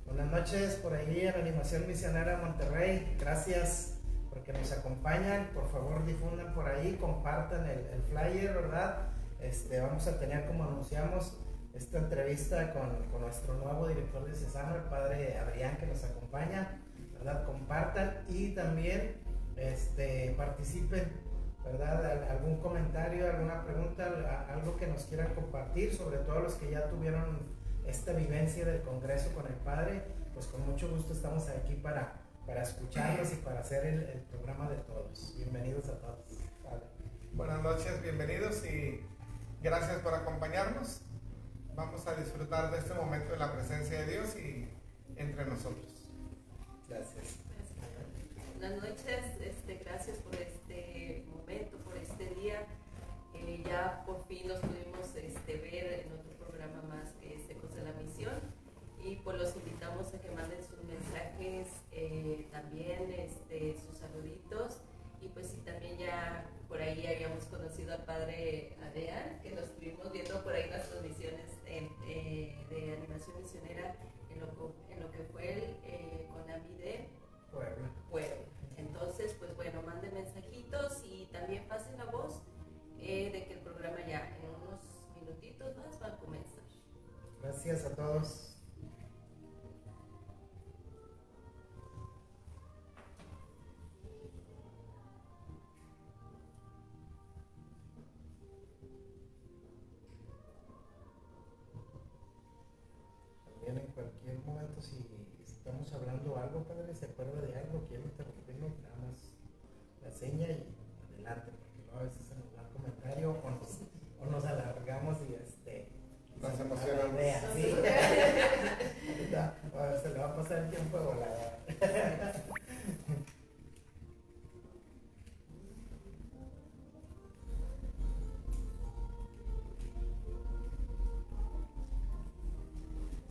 Buenas noches por ahí en Animación Misionera Monterrey. Gracias porque nos acompañan. Por favor, difundan por ahí, compartan el flyer, ¿verdad? Vamos a tener, como anunciamos, esta entrevista con nuestro nuevo director de CESAMA, el padre Adrián, que nos acompaña, ¿verdad? Compartan y también participen, ¿verdad? Algún comentario, alguna pregunta, algo que nos quieran compartir, sobre todo los que ya tuvieron esta vivencia del Congreso con el Padre, pues con mucho gusto estamos aquí para escucharlos y para hacer el programa de todos. Bienvenidos a todos. Padre. Buenas noches, bienvenidos y gracias por acompañarnos. Vamos a disfrutar de este momento de la presencia de Dios y entre nosotros. Gracias. Buenas noches, gracias por este momento, por este día. Ya por fin nos pudimos ver en otro programa más que es Ecos de la Misión, y pues los invitamos a que manden sus mensajes, también sus saluditos, y pues sí, también ya por ahí habíamos conocido al padre Adrián, que lo estuvimos viendo por ahí las transmisiones de Animación Misionera en lo que fue el CONAMI de Puebla. Entonces, pues bueno, manden mensajitos y también pasen la voz de que el programa ya en unos minutitos más va a comenzar. Gracias a todos. También en cualquier momento, si estamos hablando algo, padre, se acuerda de algo, quiero interrumpirlo, nada más la seña y adelante, porque luego a veces se nos da un comentario o nos alargamos y nos emocionamos. ¿Sí? Se le va a pasar el tiempo de volada.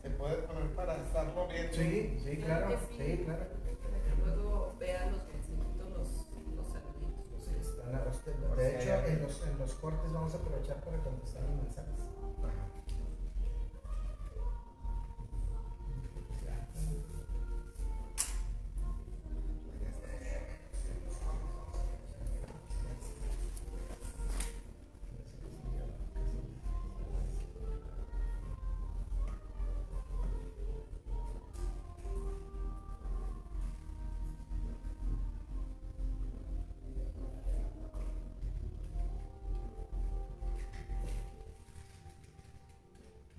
¿Se puede poner para estarlo viendo? Sí, claro. Sí, claro. Para que luego vean los mensajitos, los saluditos. De hecho, en los cortes vamos a aprovechar para contestar los mensajes.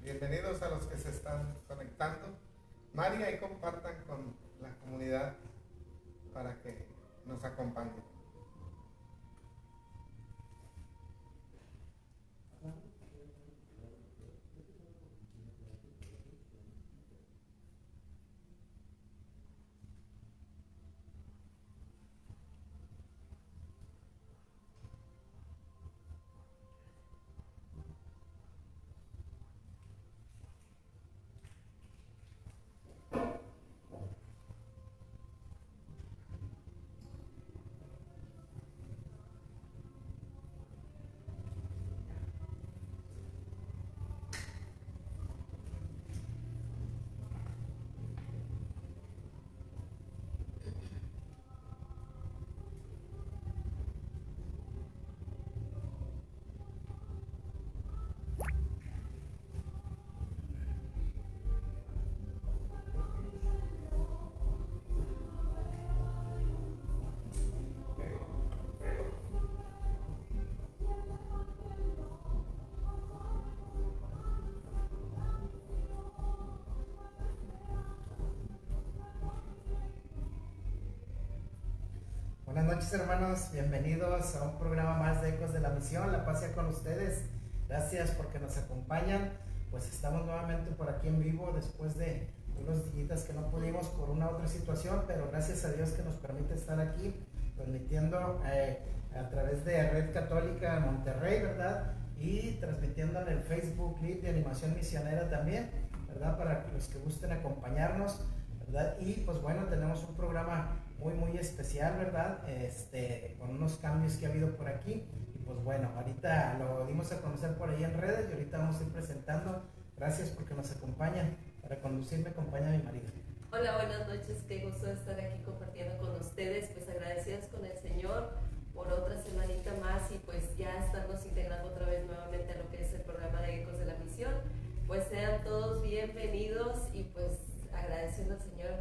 Bienvenidos a los que se están conectando. María, y compartan con la comunidad para que nos acompañen. Buenas noches, hermanos, bienvenidos a un programa más de Ecos de la Misión. La paz sea con ustedes. Gracias porque nos acompañan. Pues estamos nuevamente por aquí en vivo después de unos días que no pudimos por una otra situación, pero gracias a Dios que nos permite estar aquí transmitiendo a través de Red Católica Monterrey, ¿verdad? Y transmitiendo en el Facebook Live de Animación Misionera también, ¿verdad? Para los que gusten acompañarnos, ¿verdad? Y pues bueno, tenemos un programa muy especial, ¿verdad? Con unos cambios que ha habido por aquí. Y pues bueno, ahorita lo dimos a conocer por ahí en redes y ahorita vamos a ir presentando. Gracias porque nos acompañan. Para conducir me acompaña mi marido. Hola, buenas noches, qué gusto estar aquí compartiendo con ustedes, pues agradecidas con el Señor por otra semanita más y pues ya estarnos integrando otra vez nuevamente a lo que es el programa de Ecos de la Misión. Pues sean todos bienvenidos y pues agradeciendo al Señor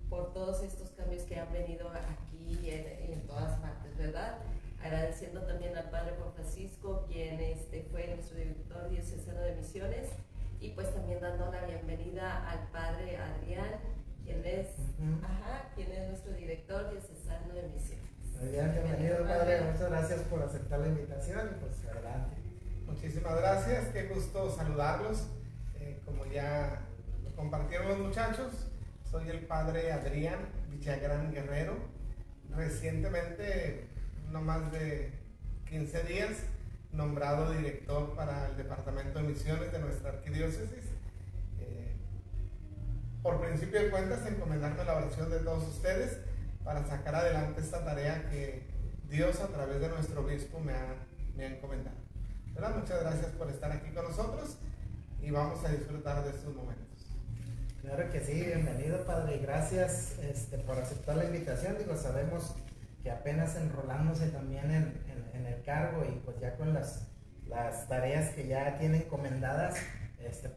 por todos estos cambios que han venido aquí y en todas partes, ¿verdad? Agradeciendo también al Padre Juan Francisco, quien fue nuestro director diocesano de misiones, y pues también dando la bienvenida al Padre Adrián, quien es nuestro director diocesano de misiones. Muy bien, bienvenido, Padre. Muchas gracias por aceptar la invitación y pues adelante. Muchísimas gracias, qué gusto saludarlos. Como ya lo compartieron los muchachos, soy el Padre Adrián Villagrán Guerrero. Recientemente, no más de 15 días, nombrado director para el Departamento de Misiones de nuestra arquidiócesis. Por principio de cuentas, encomendarme la oración de todos ustedes para sacar adelante esta tarea que Dios a través de nuestro obispo me ha encomendado. ¿Verdad? Muchas gracias por estar aquí con nosotros y vamos a disfrutar de estos momentos. Claro que sí, bienvenido, Padre, y gracias por aceptar la invitación. Digo, sabemos que apenas enrolándose también en el cargo y pues ya con las tareas que ya tiene encomendadas,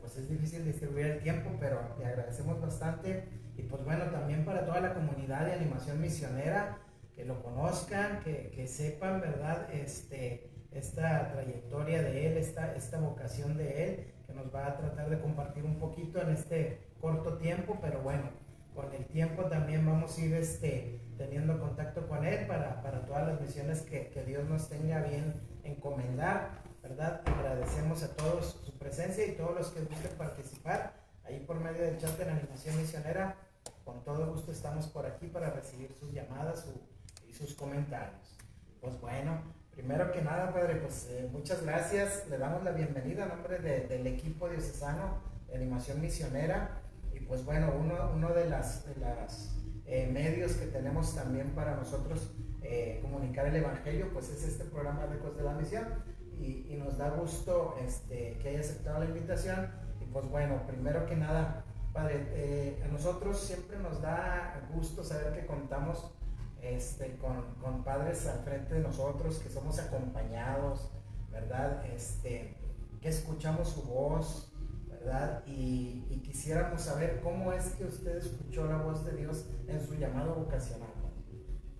pues es difícil distribuir el tiempo, pero le agradecemos bastante. Y pues bueno, también para toda la comunidad de animación misionera, que lo conozcan, que sepan, ¿verdad? Esta trayectoria de él, esta vocación de él, que nos va a tratar de compartir un poquito en este corto tiempo, pero bueno, con el tiempo también vamos a ir teniendo contacto con él para todas las misiones que Dios nos tenga bien encomendar, ¿verdad? Agradecemos a todos su presencia y todos los que gusten participar ahí por medio del chat de la animación misionera. Con todo gusto estamos por aquí para recibir sus llamadas y sus comentarios. Pues bueno, primero que nada, Padre, pues muchas gracias. Le damos la bienvenida a nombre del equipo diocesano de animación misionera. Y pues bueno, uno de las medios que tenemos también para nosotros comunicar el Evangelio, pues es este programa de Ecos de la Misión. Y nos da gusto que haya aceptado la invitación. Y pues bueno, primero que nada, Padre, a nosotros siempre nos da gusto saber que contamos con padres al frente de nosotros, que somos acompañados, ¿verdad? Que escuchamos su voz, ¿verdad? Y quisiéramos saber cómo es que usted escuchó la voz de Dios en su llamado vocacional.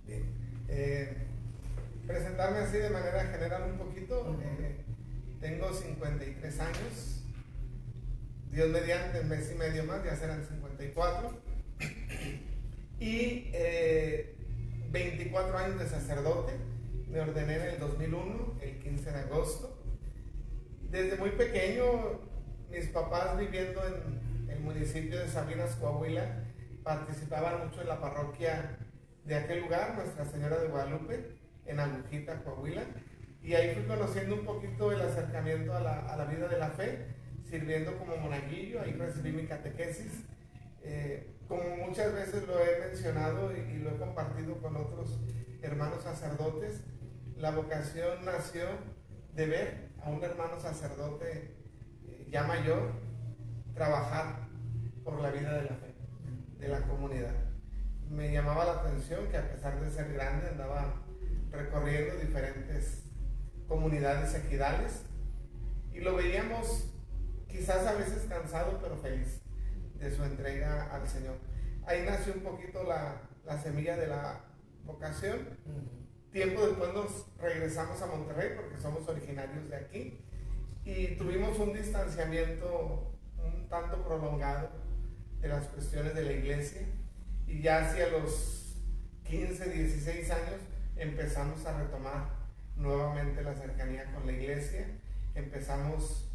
Bien. Presentarme así de manera general un poquito. Tengo 53 años. Dios mediante, un mes y medio más, ya serán 54. Y 24 años de sacerdote. Me ordené en el 2001, el 15 de agosto. Desde muy pequeño, mis papás, viviendo en el municipio de Sabinas, Coahuila, participaban mucho en la parroquia de aquel lugar, Nuestra Señora de Guadalupe, en Agujita, Coahuila. Y ahí fui conociendo un poquito el acercamiento a la vida de la fe, sirviendo como monaguillo. Ahí recibí mi catequesis. Como muchas veces lo he mencionado y lo he compartido con otros hermanos sacerdotes, la vocación nació de ver a un hermano sacerdote ya mayor trabajar por la vida de la fe, de la comunidad. Me llamaba la atención que a pesar de ser grande andaba recorriendo diferentes comunidades ejidales y lo veíamos quizás a veces cansado pero feliz de su entrega al Señor. Ahí nació un poquito la semilla de la vocación. Tiempo después nos regresamos a Monterrey porque somos originarios de aquí y tuvimos un distanciamiento un tanto prolongado de las cuestiones de la iglesia, y ya hacia los 15, 16 años empezamos a retomar nuevamente la cercanía con la iglesia. Empezamos,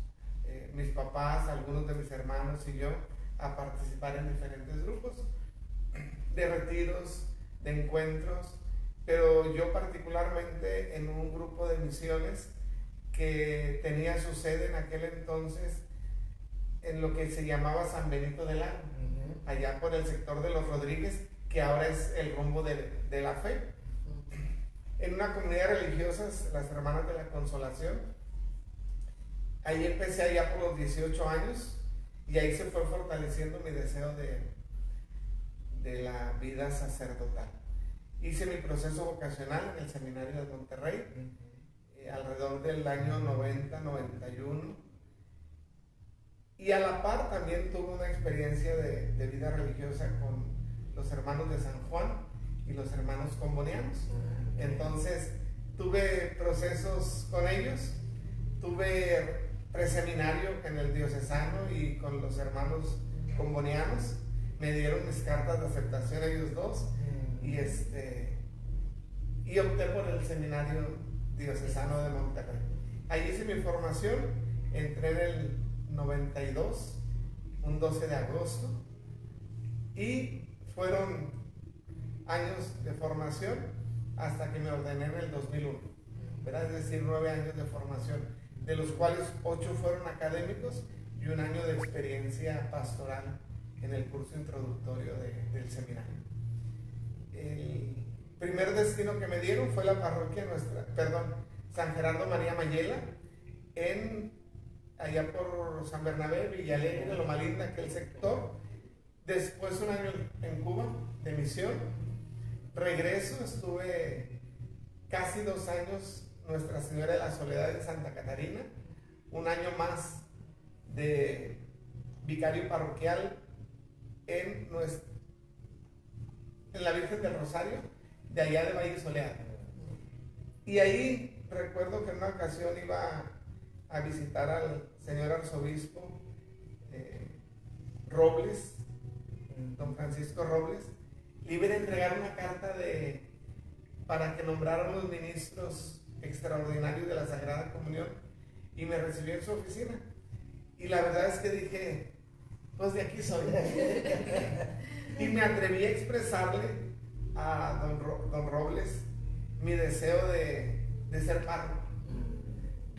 mis papás, algunos de mis hermanos y yo, a participar en diferentes grupos de retiros, de encuentros, pero yo particularmente en un grupo de misiones que tenía su sede en aquel entonces en lo que se llamaba San Benito del Lago, allá por el sector de los Rodríguez, que ahora es el rumbo de la fe. En una comunidad religiosa, las Hermanas de la Consolación. Ahí empecé allá por los 18 años y ahí se fue fortaleciendo mi deseo de la vida sacerdotal. Hice mi proceso vocacional en el seminario de Monterrey, alrededor del año 90-91, y a la par también tuve una experiencia de vida religiosa con los hermanos de San Juan y los hermanos combonianos. Entonces tuve procesos con ellos, tuve preseminario en el diocesano y con los hermanos combonianos. Me dieron mis cartas de aceptación ellos dos, y opté por el seminario diocesano de Monterrey. Ahí hice mi formación, entré en el 92, un 12 de agosto, y fueron años de formación hasta que me ordené en el 2001, ¿verdad? Es decir, 9 años de formación, de los cuales 8 fueron académicos y un año de experiencia pastoral en el curso introductorio del seminario. El primer destino que me dieron fue la parroquia San Gerardo María Mayela, allá por San Bernabé, Villalegre, Loma Linda, aquel sector. Después un año en Cuba de misión. Regreso, estuve casi 2 años Nuestra Señora de la Soledad en Santa Catarina, un año más de vicario parroquial en la Virgen del Rosario, de allá de Valle Soleado. Y ahí recuerdo que en una ocasión iba a visitar al señor arzobispo Robles, don Francisco Robles. Le iba a entregar una carta para que nombráramos ministros extraordinarios de la Sagrada Comunión, y me recibió en su oficina. Y la verdad es que dije, pues de aquí soy. Y me atreví a expresarle a don Robles mi deseo de ser párroco.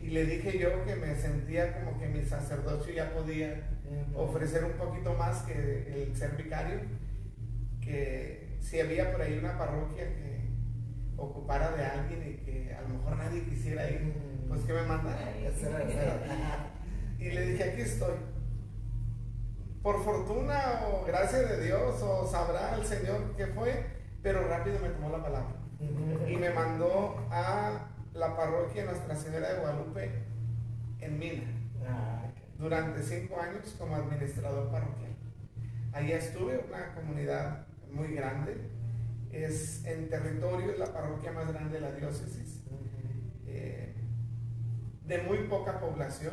Y le dije yo que me sentía como que mi sacerdocio ya podía ofrecer un poquito más que el ser vicario, que si había por ahí una parroquia que ocupara de alguien y que a lo mejor nadie quisiera ir, pues que me mandara. Y le dije, aquí estoy. Por fortuna o gracia de Dios, o sabrá el Señor qué fue, pero rápido me tomó la palabra y me mandó a la parroquia Nuestra Señora de Guadalupe en Mina, durante 5 años como administrador parroquial. Allí estuve, una comunidad muy grande, en territorio es la parroquia más grande de la diócesis, de muy poca población,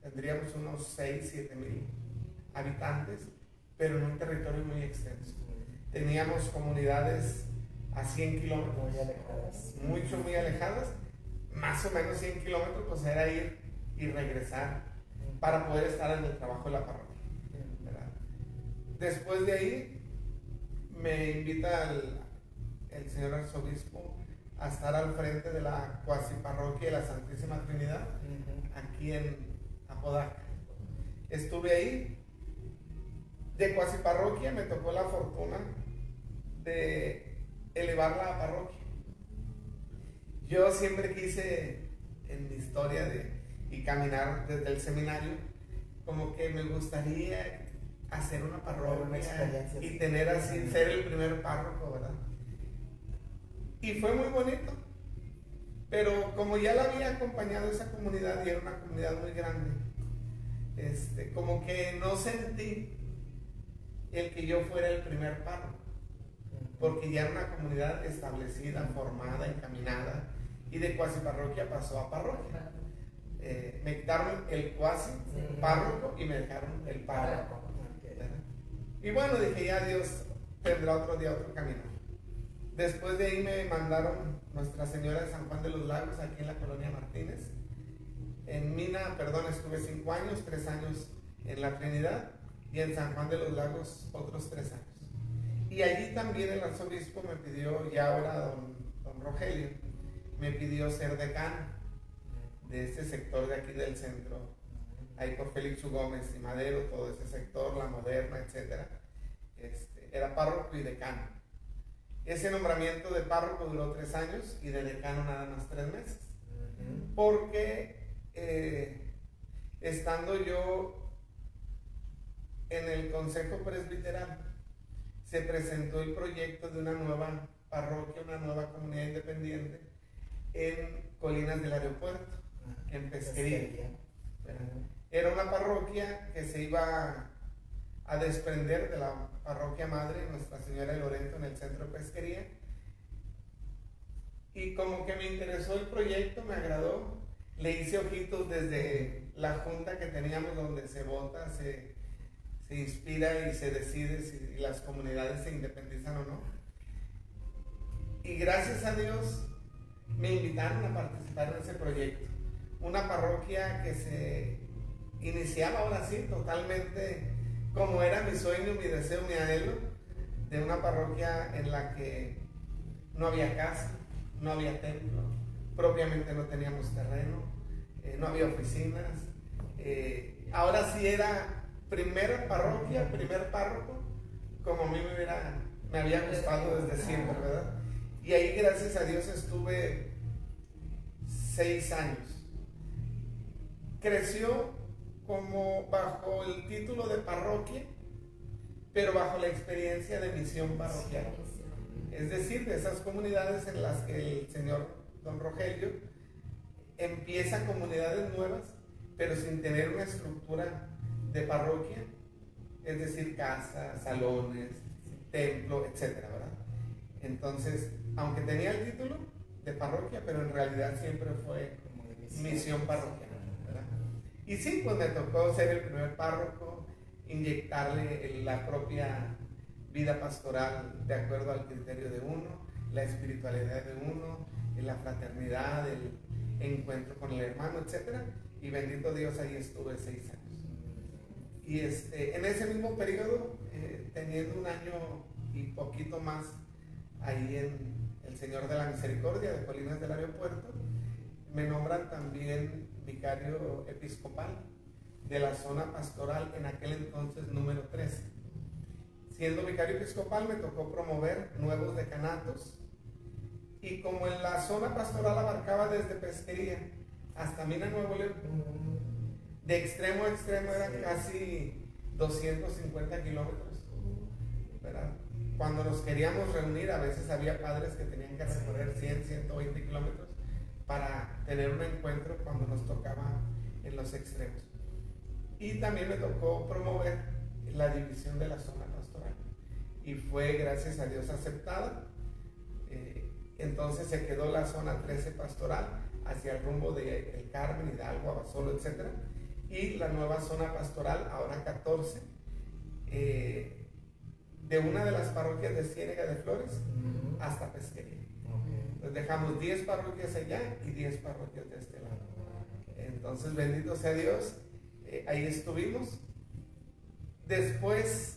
tendríamos unos 6-7 mil habitantes, pero en un territorio muy extenso. Teníamos comunidades a 100 kilómetros, muy alejadas, más o menos 100 kilómetros, pues era ir y regresar para poder estar en el trabajo de la parroquia, ¿verdad? Después de ahí me invita el señor arzobispo a estar al frente de la cuasi parroquia de la Santísima Trinidad, aquí en Apodaca. Estuve ahí. De cuasi parroquia me tocó la fortuna de elevarla a parroquia. Yo siempre quise, en mi historia y caminar desde el seminario, como que me gustaría hacer una parroquia y tener así, ser el primer párroco, ¿verdad? Y fue muy bonito, pero como ya la había acompañado esa comunidad y era una comunidad muy grande, como que no sentí el que yo fuera el primer párroco, porque ya era una comunidad establecida, formada, encaminada, y de cuasi parroquia pasó a parroquia. Me quitaron el cuasi párroco y me dejaron el párroco. Y bueno, dije, ya Dios tendrá otro día otro camino. Después de ahí me mandaron Nuestra Señora de San Juan de los Lagos, aquí en la colonia Martínez. En Mina, estuve 5 años, 3 años en la Trinidad, y en San Juan de los Lagos otros 3 años. Y allí también el arzobispo me pidió, ya ahora don Rogelio, me pidió ser decano de este sector de aquí del centro, ahí por Félix U. Gómez y Madero, todo ese sector, La Moderna, etc. Era párroco y decano. Ese nombramiento de párroco duró 3 años y de decano nada más 3 meses. Porque estando yo en el Consejo Presbiteral se presentó el proyecto de una nueva parroquia, una nueva comunidad independiente en Colinas del Aeropuerto, en Pesquería. Era una parroquia que se iba a desprender de la parroquia madre, Nuestra Señora de Loreto, en el centro de Pesquería. Y como que me interesó el proyecto, me agradó. Le hice ojitos desde la junta que teníamos donde se vota, se inspira y se decide si las comunidades se independizan o no. Y gracias a Dios me invitaron a participar en ese proyecto. Una parroquia que se iniciaba ahora sí totalmente como era mi sueño, mi deseo, mi anhelo, de una parroquia en la que no había casa, no había templo, propiamente no teníamos terreno, no había oficinas. Ahora sí era primera parroquia, primer párroco, como a mí me había gustado desde siempre, ¿verdad? Y ahí, gracias a Dios, estuve 6 años. Creció como bajo el título de parroquia, pero bajo la experiencia de misión parroquial. Es decir, de esas comunidades en las que el señor don Rogelio empieza comunidades nuevas, pero sin tener una estructura de parroquia, es decir, casas, salones, templo, etcétera, ¿verdad? Entonces, aunque tenía el título de parroquia, pero en realidad siempre fue misión parroquial, ¿verdad? Y sí, pues me tocó ser el primer párroco, inyectarle la propia vida pastoral de acuerdo al criterio de uno, la espiritualidad de uno, la fraternidad, el encuentro con el hermano, etcétera. Y bendito Dios, ahí estuve 6 años. Y en ese mismo periodo, teniendo 1 año y poquito más ahí en el Señor de la Misericordia de Colinas del Aeropuerto, me nombran también vicario episcopal de la zona pastoral, en aquel entonces número 13. Siendo vicario episcopal me tocó promover nuevos decanatos, y como en la zona pastoral abarcaba desde Pesquería hasta Mina, Nuevo León, de extremo a extremo eran casi 250 kilómetros, ¿verdad? Cuando nos queríamos reunir, a veces había padres que tenían que recorrer 100, 120 kilómetros para tener un encuentro cuando nos tocaba en los extremos. Y también me tocó promover la división de la zona pastoral, y fue, gracias a Dios, aceptada. Entonces se quedó la zona 13 pastoral hacia el rumbo de El Carmen, Hidalgo, Abasolo, etc. Y la nueva zona pastoral, ahora 14, de una de las parroquias de Ciénega de Flores hasta Pesquería. Entonces dejamos 10 parroquias allá y 10 parroquias de este lado. Entonces, bendito sea Dios, ahí estuvimos. Después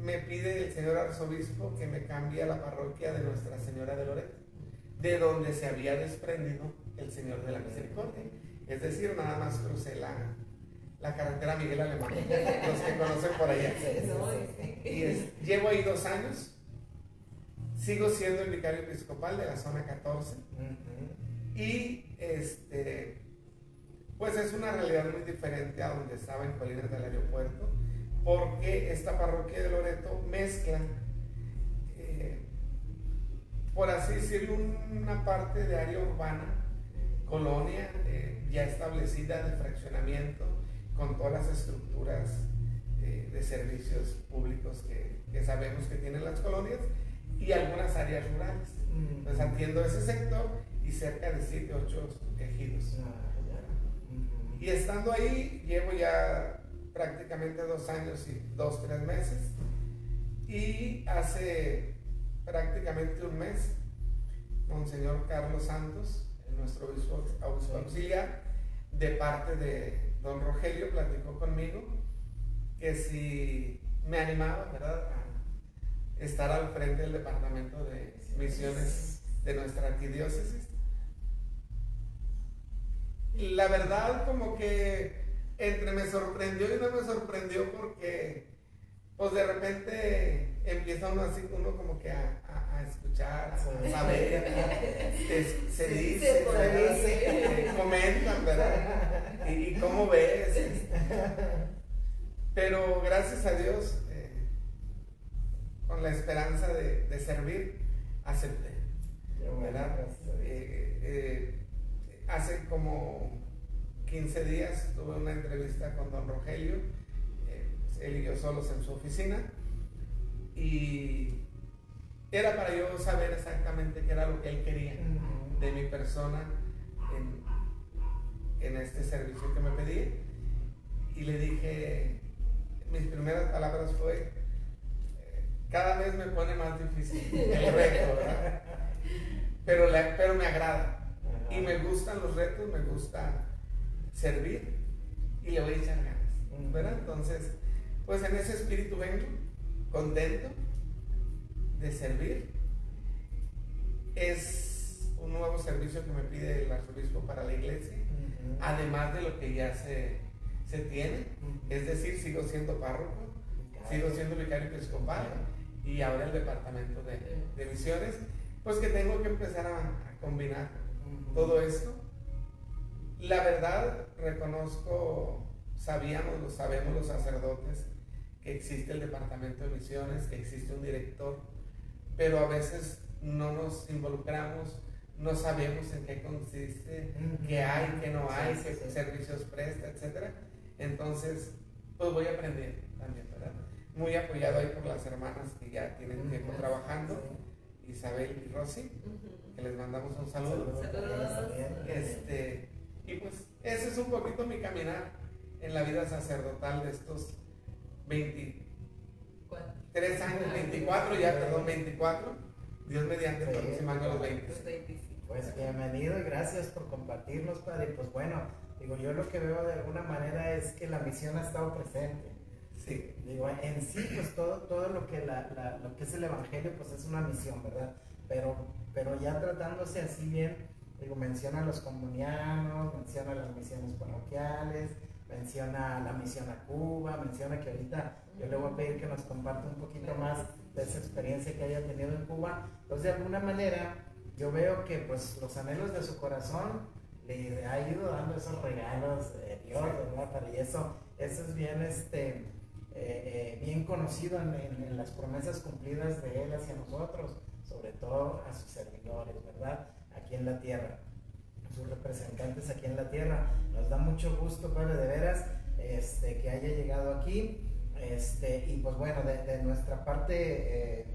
me pide el señor arzobispo que me cambie a la parroquia de Nuestra Señora de Loreto, de donde se había desprendido el Señor de la Misericordia. Es decir, nada más crucé la carretera Miguel Alemán, los que conocen por allá. Y llevo ahí 2 años, sigo siendo el vicario episcopal de la zona 14, y pues es una realidad muy diferente a donde estaba en Colinas del Aeropuerto, porque esta parroquia de Loreto mezcla, por así decirlo, una parte de área urbana, colonia ya establecida de fraccionamiento, con todas las estructuras de servicios públicos que sabemos que tienen las colonias, y algunas áreas rurales. Entonces atiendo ese sector y cerca de 7 u 8 ejidos. Y estando ahí, llevo ya prácticamente 2 años y 2, 3 meses, y hace prácticamente 1 mes, Monseñor Carlos Santos, nuestro obispo auxiliar, de parte de don Rogelio, platicó conmigo que si me animaba, ¿verdad?, a estar al frente del departamento de misiones de nuestra arquidiócesis. La verdad, como que entre me sorprendió y no me sorprendió, porque pues de repente empieza uno como que a escuchar, a saber, se dice, comentan, ¿verdad? Y cómo ves. Pero gracias a Dios, con la esperanza de servir, acepté. ¿Verdad? Hace como 15 días tuve una entrevista con don Rogelio, él y yo solos en su oficina, y era para yo saber exactamente qué era lo que él quería de mi persona en este servicio que me pedía. Y le dije, mis primeras palabras fue, cada vez me pone más difícil el reto, ¿verdad? Pero me agrada y me gustan los retos, me gusta servir y le voy a echar ganas, ¿verdad? Entonces, pues en ese espíritu vengo, contento de servir. Es un nuevo servicio que me pide el arzobispo para la iglesia, además de lo que ya se tiene, es decir, sigo siendo párroco, sigo siendo vicario episcopal y ahora el departamento de misiones, pues que tengo que empezar a combinar todo esto. La verdad, reconozco, sabemos los sacerdotes que existe el departamento de misiones, que existe un director, pero a veces no nos involucramos, no sabemos en qué consiste, qué hay, qué no hay, qué servicios presta, etc. Entonces, pues voy a aprender también, ¿verdad? Muy apoyado ahí por las hermanas que ya tienen tiempo trabajando, Isabel y Rosy, que les mandamos un saludo. Y pues ese es un poquito mi caminar en la vida sacerdotal de estos 23 años, 24, 24, Dios mediante, aproximando los 20. Pues bienvenido y gracias por compartirnos, padre. Pues bueno, digo, yo lo que veo de alguna manera es que la misión ha estado presente. Sí. Digo, en sí, pues todo lo que lo que es el evangelio, pues es una misión, ¿verdad? Pero ya tratándose así bien, digo, menciona a los comunianos, menciona las misiones parroquiales, menciona la misión a Cuba, menciona que ahorita yo le voy a pedir que nos comparta un poquito más de esa experiencia que haya tenido en Cuba. Pues de alguna manera yo veo que pues los anhelos de su corazón le ha ido dando esos regalos de Dios, ¿verdad? Para y eso es bien bien conocido en las promesas cumplidas de Él hacia nosotros, sobre todo a sus servidores, ¿verdad? Aquí en la tierra, sus representantes aquí en la tierra. Nos da mucho gusto, Padre, de veras, que haya llegado aquí, y pues bueno, de nuestra parte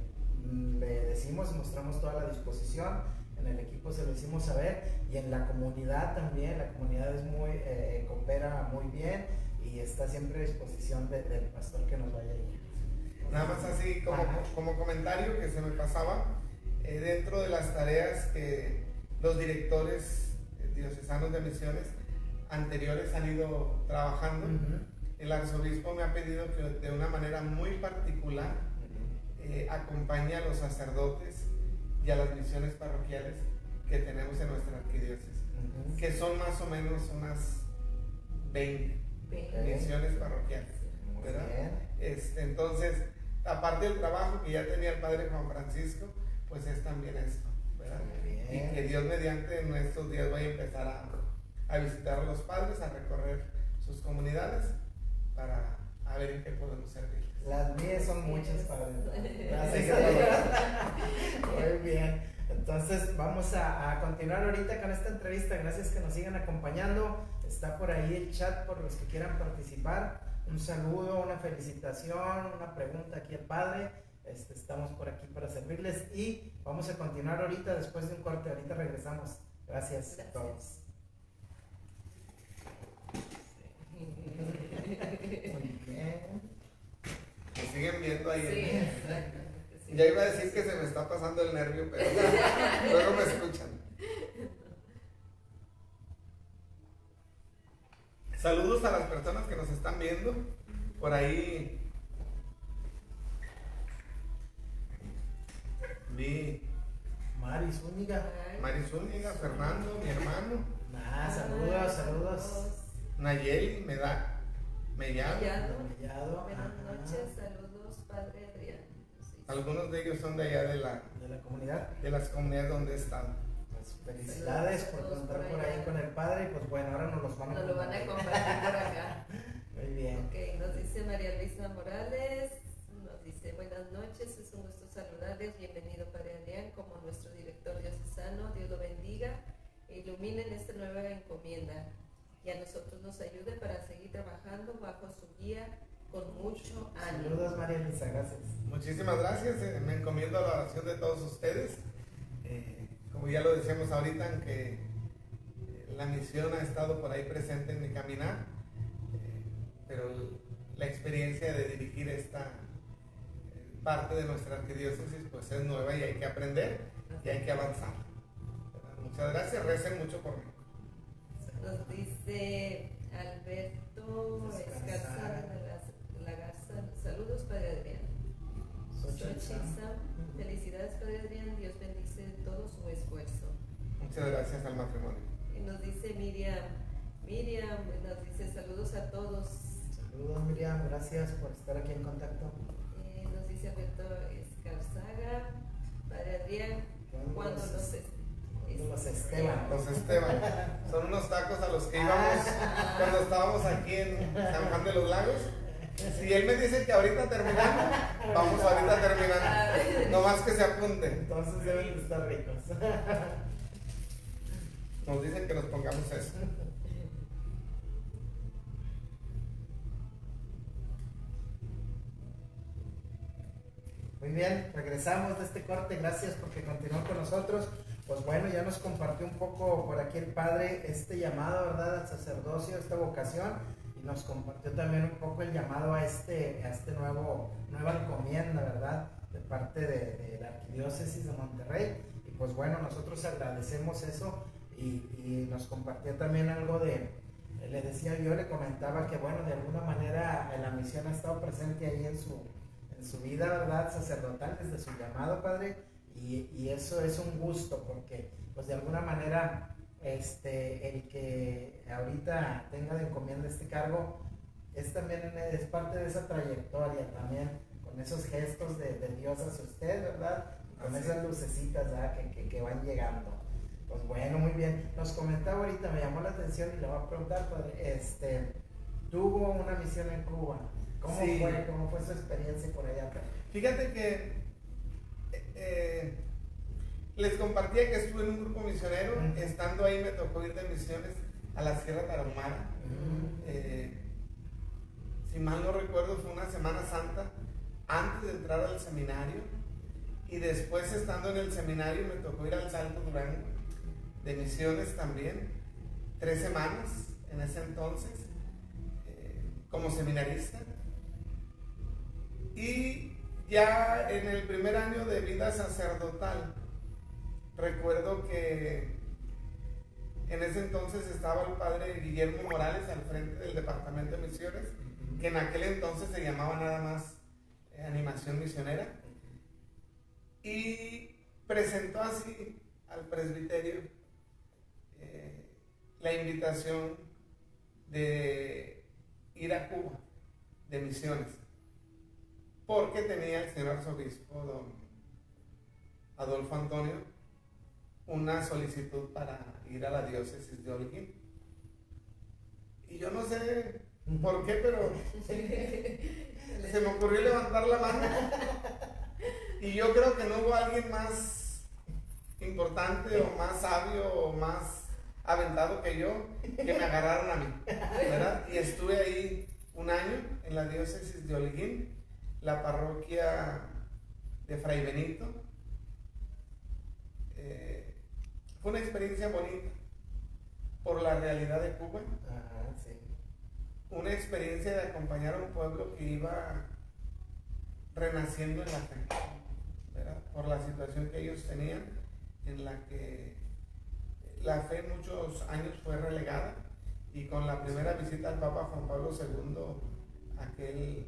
le decimos, mostramos toda la disposición, en el equipo se lo hicimos saber, y en la comunidad también, la comunidad es coopera muy bien, y está siempre a disposición del pastor que nos vaya a ir. Nada más así como comentario que se me pasaba, dentro de las tareas que los directores diocesanos de misiones anteriores han ido trabajando, el arzobispo me ha pedido que de una manera muy particular acompañe a los sacerdotes y a las misiones parroquiales que tenemos en nuestra arquidiócesis, que son más o menos unas 20 misiones parroquiales, ¿verdad? Entonces, aparte del trabajo que ya tenía el padre Juan Francisco, pues es también esto, ¿verdad? Y que Dios mediante en estos días voy a empezar a visitar a los padres, a recorrer sus comunidades para ver en qué podemos servir. Las mías son muchas, padre. Gracias. Muy bien. Entonces vamos a continuar ahorita con esta entrevista. Gracias que nos sigan acompañando. Está por ahí el chat por los que quieran participar. Un saludo, una felicitación, una pregunta aquí al padre. Estamos por aquí para servirles y vamos a continuar ahorita después de un corte. Ahorita regresamos. Gracias a todos. Muy bien. Me siguen viendo ahí. Sí, exactamente. Sí. Ya iba a decir que se me está pasando el nervio, pero luego me escuchan. Saludos a las personas que nos están viendo. Por ahí vi Mari Zúñiga. Fernando, mi hermano. Saludos. Nayeli, Mellado. Buenas noches, saludos, padre Adrián. Sí. Algunos de ellos son de allá de la comunidad. de las comunidades donde he estado. Pues felicidades por contar por ahí con el padre. Y pues bueno, ahora nos los van a Nos lo van a compartir por acá. Muy bien. Ok, nos dice María Luisa Morales, nos dice buenas noches, es un gusto saludarles, bienvenido Padre Adrián como nuestro director diocesano, Dios lo bendiga e ilumine en esta nueva encomienda y a nosotros nos ayude para seguir trabajando bajo su guía con mucho ánimo. Saludos María Luisa, gracias. Muchísimas gracias, me encomiendo a la oración de todos ustedes. Como ya lo decíamos ahorita, aunque la misión ha estado por ahí presente en mi caminar, pero la experiencia de dirigir esta parte de nuestra arquidiócesis pues es nueva y hay que aprender y hay que avanzar. Muchas gracias, recen mucho por mí. Nos dice Alberto Escarza de la Garza, saludos Padre Adrián. Xochitl Sam, felicidades Padre Adrián, Dios bendice todo su esfuerzo. Muchas gracias al matrimonio. Y nos dice Miriam, nos dice saludos a todos. Saludos Miriam, gracias por estar aquí en contacto. Nos dice Alberto Escarzaga, Padre Adrián, cuando los Esteban. Los Esteban, son unos tacos a los que íbamos cuando estábamos aquí en San Juan de los Lagos. Si él me dice que ahorita terminamos, vamos ahorita terminando. No más que se apunte. Entonces deben de estar ricos. Nos dicen que nos pongamos eso. Muy bien, regresamos de este corte, gracias porque continúan con nosotros. Pues bueno, ya nos compartió un poco por aquí el Padre este llamado, ¿verdad?, al sacerdocio, esta vocación, y nos compartió también un poco el llamado a nueva encomienda, ¿verdad?, de parte de la Arquidiócesis de Monterrey. Y pues bueno, nosotros agradecemos eso y nos compartió también algo le decía yo, le comentaba que bueno, de alguna manera la misión ha estado presente ahí en su vida, ¿verdad?, sacerdotal, desde su llamado, Padre, y eso es un gusto, porque pues de alguna manera el que ahorita tenga de encomienda este cargo es parte de esa trayectoria también, con esos gestos de Dios hacia usted, ¿verdad?, con esas lucecitas, ¿verdad?, que van llegando. Pues bueno, muy bien, nos comentaba ahorita, me llamó la atención y le voy a preguntar, Padre, tuvo una misión en Cuba. ¿Cómo fue su experiencia por allá? Fíjate que les compartía que estuve en un grupo misionero. Estando ahí me tocó ir de misiones a la Sierra Tarahumara. Si mal no recuerdo, fue una Semana Santa antes de entrar al seminario, y después, estando en el seminario, me tocó ir al Salto Durango de misiones también, 3 semanas en ese entonces, como seminarista. Y ya en el primer año de vida sacerdotal, recuerdo que en ese entonces estaba el padre Guillermo Morales al frente del departamento de misiones, que en aquel entonces se llamaba nada más Animación Misionera, y presentó así al presbiterio la invitación de ir a Cuba de misiones, porque tenía el señor arzobispo don Adolfo Antonio una solicitud para ir a la diócesis de Holguín. Y yo no sé por qué, pero se me ocurrió levantar la mano, y yo creo que no hubo alguien más importante o más sabio o más aventado que yo que me agarraron a mí, ¿verdad? Y estuve ahí un año en la diócesis de Holguín, la parroquia de Fray Benito. Fue una experiencia bonita por la realidad de Cuba. Sí. Una experiencia de acompañar a un pueblo que iba renaciendo en la fe, ¿verdad?, por la situación que ellos tenían, en la que la fe muchos años fue relegada, y con la primera visita al Papa Juan Pablo II a aquel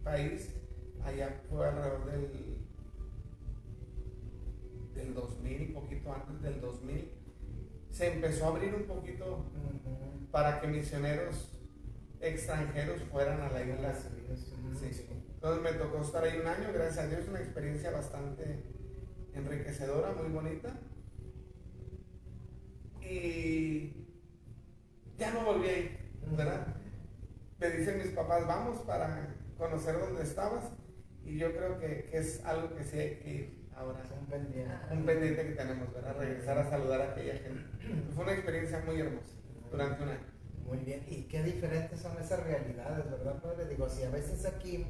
país, allá fue alrededor del 2000 y poquito antes del 2000, se empezó a abrir un poquito para que misioneros extranjeros fueran a la isla. Sí. Entonces me tocó estar ahí un año, gracias a Dios, una experiencia bastante enriquecedora, muy bonita. y ya no volví a ir, ¿verdad? Me dicen mis papás, vamos para conocer dónde estabas, y yo creo que es algo que sí hay que ir ahora. Un pendiente que tenemos, ¿verdad? Regresar a saludar a aquella gente. Fue una experiencia muy hermosa durante un año. Muy bien, y qué diferentes son esas realidades, ¿verdad, padre? Digo, si a veces aquí,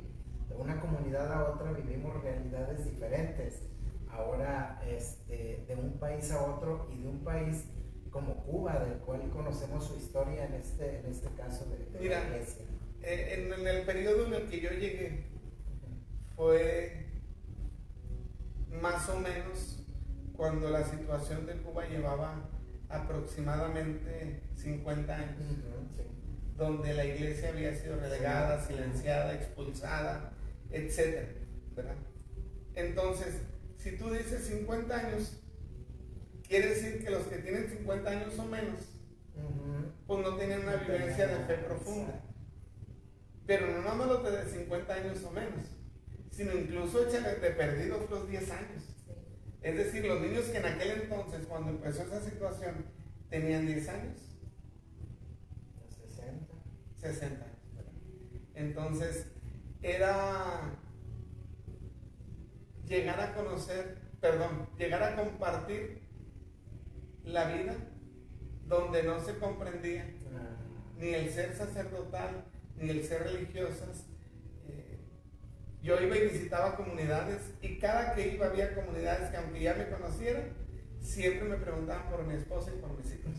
de una comunidad a otra, vivimos realidades diferentes, ahora de un país a otro y de un país como Cuba, del cual conocemos su historia en este caso de Mira, la iglesia. En el periodo en el que yo llegué, fue más o menos cuando la situación de Cuba llevaba aproximadamente 50 años, Sí. donde la iglesia había sido relegada, silenciada, expulsada, etc. ¿verdad? Entonces, si tú dices 50 años, quiere decir que los que tienen 50 años o menos, pues no tienen una vivencia de fe profunda. Pero no nada más los de 50 años o menos, sino incluso échale de perdido otros 10 años. Es decir, los niños que en aquel entonces, cuando empezó esa situación, tenían 10 años. 60 años. Entonces, era llegar a compartir la vida donde no se comprendía ni el ser sacerdotal, ni el ser religiosas. Yo iba y visitaba comunidades, y cada que iba había comunidades que, aunque ya me conocieran, siempre me preguntaban por mi esposa y por mis hijos.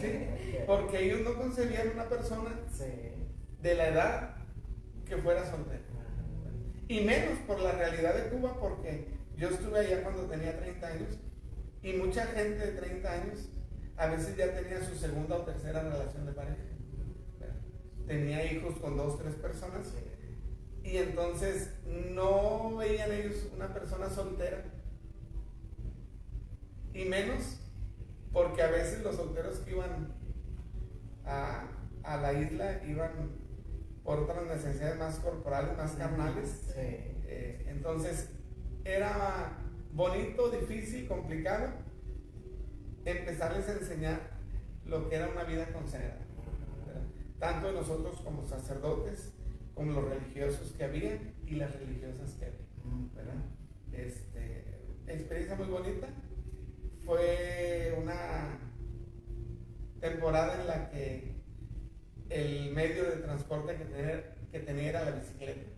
¿Sí? Porque ellos no concebían una persona de la edad que fuera soltera. Y menos por la realidad de Cuba, porque yo estuve allá cuando tenía 30 años, y mucha gente de 30 años a veces ya tenía su segunda o tercera relación de pareja. Tenía hijos con 2, 3 personas. Y entonces no veían ellos una persona soltera, y menos porque a veces los solteros que iban a la isla iban por otras necesidades más corporales, más carnales. Entonces era bonito, difícil, complicado empezarles a enseñar lo que era una vida consagrada, ¿verdad? Tanto de nosotros como sacerdotes, como los religiosos que había y las religiosas que había, ¿verdad? Experiencia muy bonita. Fue una temporada en la que el medio de transporte que tenía era la bicicleta.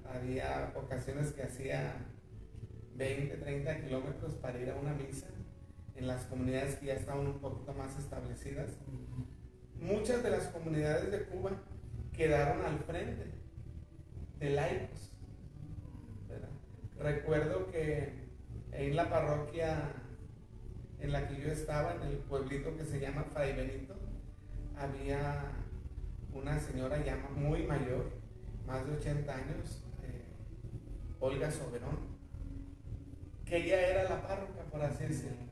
Había ocasiones que hacía 20, 30 kilómetros para ir a una misa en las comunidades que ya estaban un poquito más establecidas. Muchas de las comunidades de Cuba quedaron al frente de laicos, ¿verdad? Recuerdo que en la parroquia en la que yo estaba, en el pueblito que se llama Fray Benito, había una señora ya muy mayor, más de 80 años, Olga Soberón, que ella era la párroca, por así decirlo.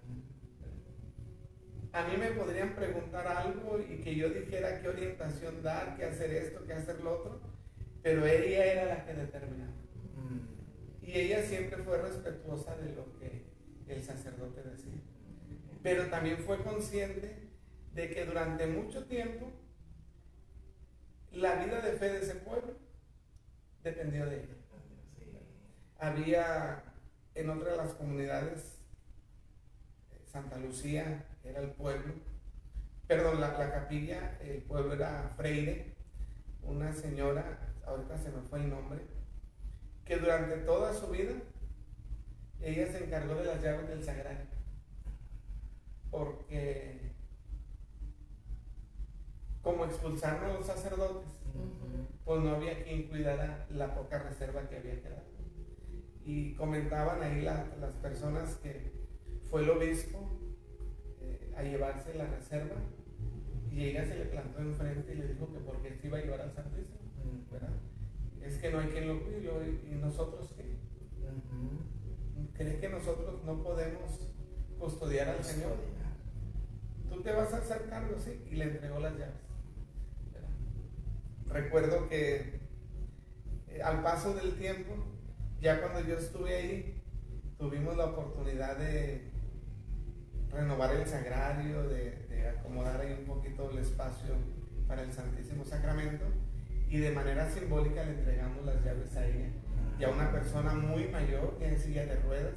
A mí me podrían preguntar algo y que yo dijera qué orientación dar, qué hacer esto, qué hacer lo otro, pero ella era la que determinaba. Y ella siempre fue respetuosa de lo que el sacerdote decía. Pero también fue consciente de que durante mucho tiempo la vida de fe de ese pueblo dependió de ella. Había en otra de las comunidades, Santa Lucía era el pueblo, perdón, la capilla, el pueblo era Freire, una señora, ahorita se me fue el nombre, que durante toda su vida ella se encargó de las llaves del sagrario, porque como expulsaron a los sacerdotes, pues no había quien cuidara la poca reserva que había quedado. Y comentaban ahí las personas que fue el obispo a llevarse la reserva, y ella se le plantó enfrente y le dijo que por qué se iba a llevar al Santísimo, ¿verdad? Es que no hay quien lo cuide, y nosotros qué. ¿Cree que nosotros no podemos custodiar al Señor? Tú te vas a hacer cargo, sí, y le entregó las llaves, ¿verdad? Recuerdo que al paso del tiempo, ya cuando yo estuve ahí, tuvimos la oportunidad de renovar el sagrario, de acomodar ahí un poquito el espacio para el Santísimo Sacramento, y de manera simbólica le entregamos las llaves a ella y a una persona muy mayor que en silla de ruedas,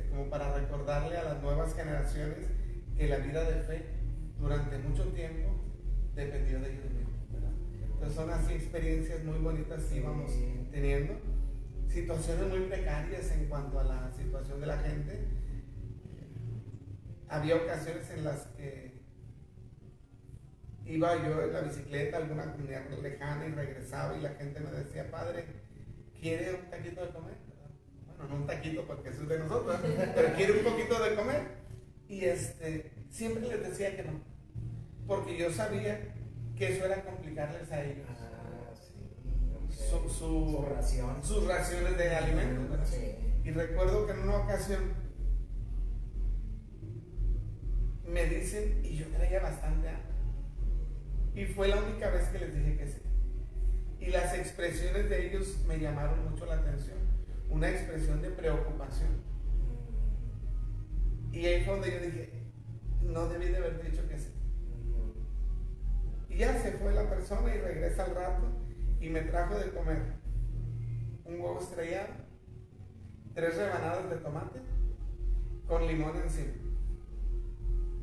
como para recordarle a las nuevas generaciones que la vida de fe durante mucho tiempo dependió de ellos mismos, ¿verdad? Entonces son así experiencias muy bonitas que íbamos teniendo, situaciones muy precarias en cuanto a la situación de la gente. Había ocasiones en las que iba yo en la bicicleta a alguna comunidad lejana y regresaba y la gente me decía: padre, ¿quiere un taquito de comer? Bueno, no un taquito porque eso es de nosotros, pero quiere un poquito de comer. Y siempre les decía que no, porque yo sabía que eso era complicarles a ellos sus raciones de alimentos. Sí. Y recuerdo que en una ocasión me dicen, y yo traía bastante hambre, y fue la única vez que les dije que sí. Y las expresiones de ellos me llamaron mucho la atención, una expresión de preocupación. Y ahí fue donde yo dije, no debí de haber dicho que sí. Y ya se fue la persona y regresa al rato y me trajo de comer un huevo estrellado, 3 rebanadas de tomate con limón encima,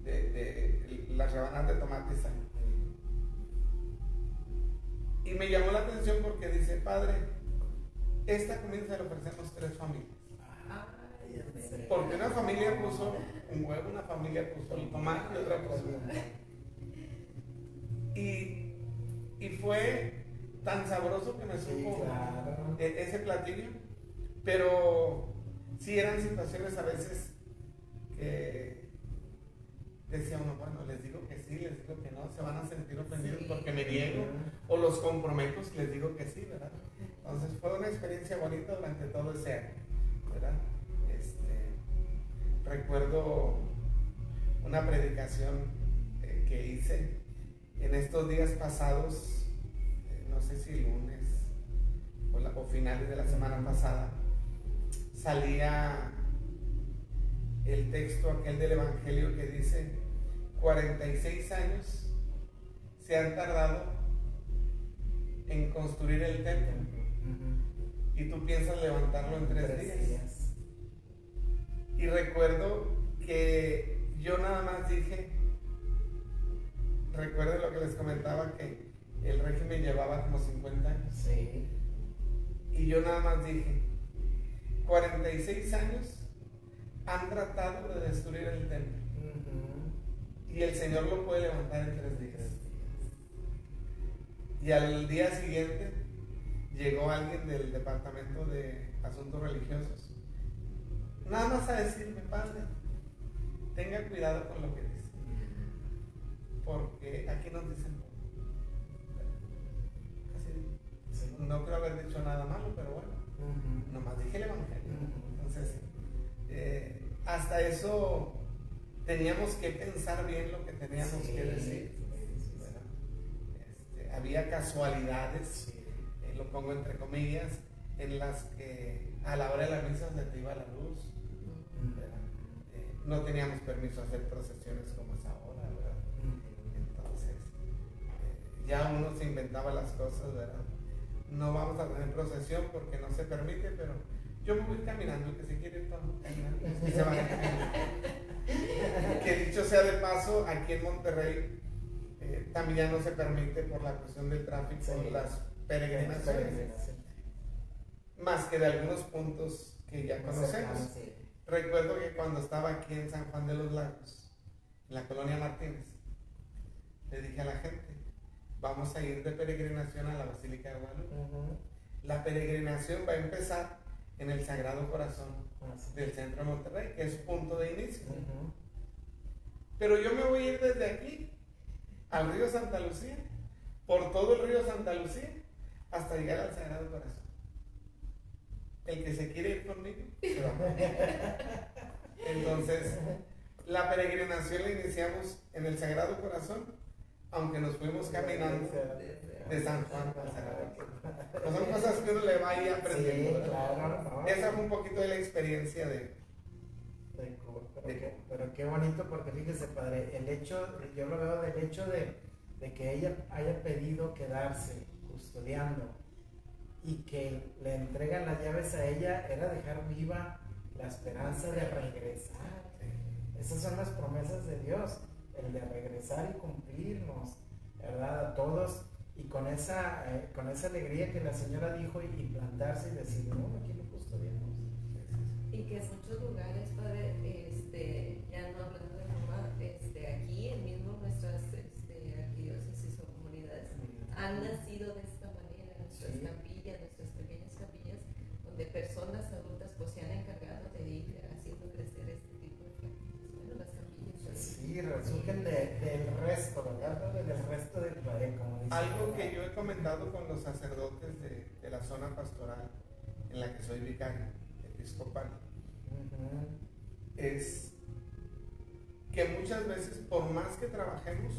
de las rebanadas de tomate y sal. Y me llamó la atención porque dice: padre, esta comida se la ofrecemos 3 familias. Porque una familia puso un huevo, una familia puso el tomate y otra puso y fue tan sabroso que me supo ese platillo. Pero sí eran situaciones a veces que decía uno: bueno, les digo que sí, les digo que no, se van a sentir ofendidos porque me niego, o los comprometo si les digo que sí, ¿verdad? Entonces fue una experiencia bonita durante todo ese año, ¿verdad? Recuerdo una predicación que hice en estos días pasados, no sé si lunes o finales de la semana pasada, salía el texto aquel del Evangelio que dice: 46 años se han tardado en construir el templo y tú piensas levantarlo en 3 días. Y recuerdo que yo nada más dije, recuerden lo que les comentaba, que el régimen llevaba como 50 años. Sí. Y yo nada más dije, 46 años han tratado de destruir el templo. Y el Señor lo puede levantar en 3 días. Y al día siguiente llegó alguien del Departamento de Asuntos Religiosos, nada más a decirme: padre, tenga cuidado con lo que dice, porque aquí nos dicen, así, no creo haber dicho nada malo, pero bueno, nomás dije el Evangelio. Entonces, hasta eso teníamos que pensar bien lo que teníamos que decir. Había casualidades, lo pongo entre comillas, en las que a la hora de la misa se te iba la luz. No teníamos permiso de hacer procesiones como es ahora, ¿verdad? Entonces, ya uno se inventaba las cosas, ¿verdad? No vamos a tener procesión porque no se permite, pero yo me voy caminando, el que se quiere ir caminando, y se van caminando. Que dicho sea de paso, aquí en Monterrey también ya no se permite por la cuestión del tráfico las peregrinaciones, más que de algunos puntos que ya conocemos. Recuerdo que cuando estaba aquí en San Juan de los Lagos, en la colonia Martínez, le dije a la gente: vamos a ir de peregrinación a la Basílica de Guadalupe. La peregrinación va a empezar en el Sagrado Corazón del centro de Monterrey, que es punto de inicio. Pero yo me voy a ir desde aquí al río Santa Lucía, por todo el río Santa Lucía, hasta llegar al Sagrado Corazón. El que se quiere ir conmigo, se va. Entonces, la peregrinación la iniciamos en el Sagrado Corazón, aunque nos fuimos caminando de San Juan al Sagrado Corazón. Pues son cosas que uno le va a ir aprendiendo. Claro. Esa fue un poquito de la experiencia de Pero qué bonito, porque fíjese, padre, yo lo veo del hecho de que ella haya pedido quedarse custodiando y que le entregan las llaves a ella, era dejar viva la esperanza de regresar. Esas son las promesas de Dios, el de regresar y cumplirnos, ¿verdad? A todos, y con esa alegría que la señora dijo, y plantarse y decir, no, aquí lo custodiamos. Y que en muchos lugares, padre, ya no hablando de Roma, aquí en mismo nuestras arquidiócesis o comunidades han nacido de esta manera, nuestras capillas, nuestras pequeñas capillas, donde personas adultas pues se han encargado de ir haciendo crecer este tipo de capillas. Bueno, las capillas. Sí, resurgen del resto, ¿verdad? Del resto del país, como dice. Algo que yo he comentado con los sacerdotes de la zona pastoral en la que soy vicario episcopal, es que muchas veces, por más que trabajemos,